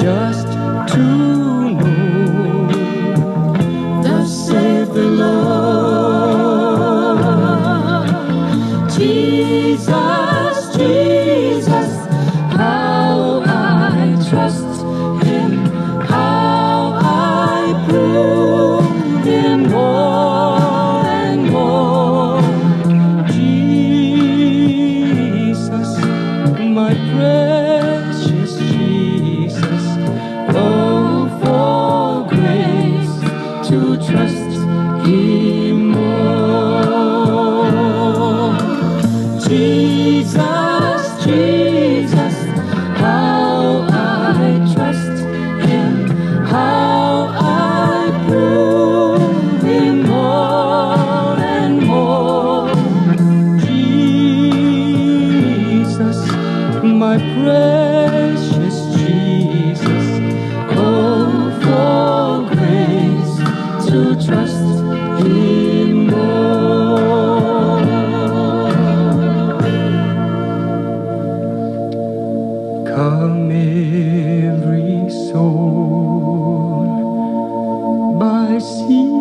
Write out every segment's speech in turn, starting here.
just to know, thus saith the Lord. Jesus, Jesus, how I trust Him, how I prove Him more and more. Jesus, my precious Jesus, oh, for grace to trust Him more. Jesus, Jesus, how I trust Him, how I prove Him more and more. Jesus, my precious Jesus, oh, for grace to trust Him more. Come every soul by sin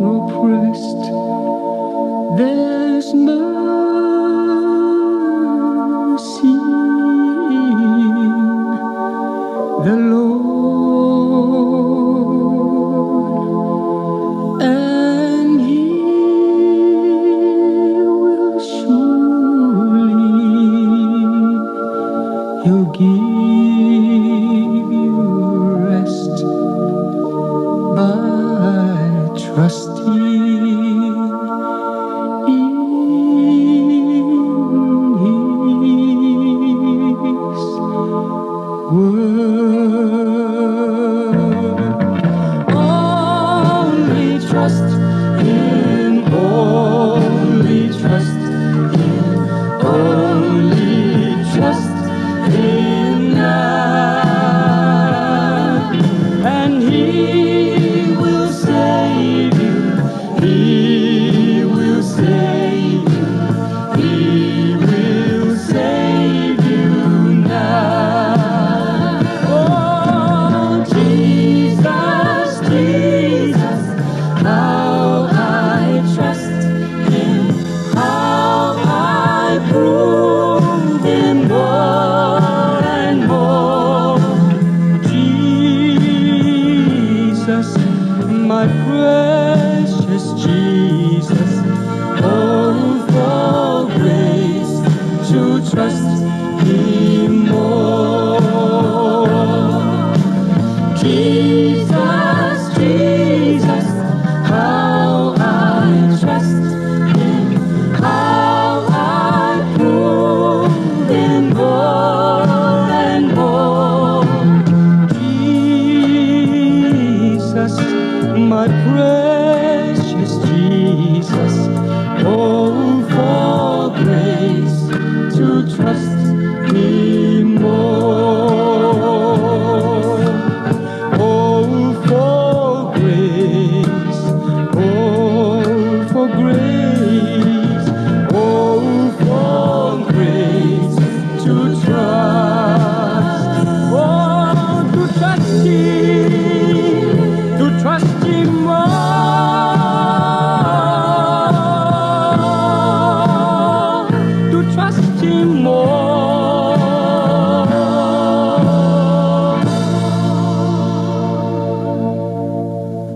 oppressed, there's mercy in the Lord, and He will surely, He'll give you rest by trusting in His word. Only trust Him, only trust Him, only trust Him now, and He will save you, He will save you, He will save you now. Oh, Jesus, Jesus, how I trust Him, how I prove Him more and more. Jesus, my precious Jesus, oh, for grace to trust Him more. Jesus, Jesus, how I trust Him, how I prove Him more and more. Jesus, my precious Jesus, oh, for grace to trust Him more. Oh, for grace, oh, for grace, oh, for grace to trust, oh, to trust Him.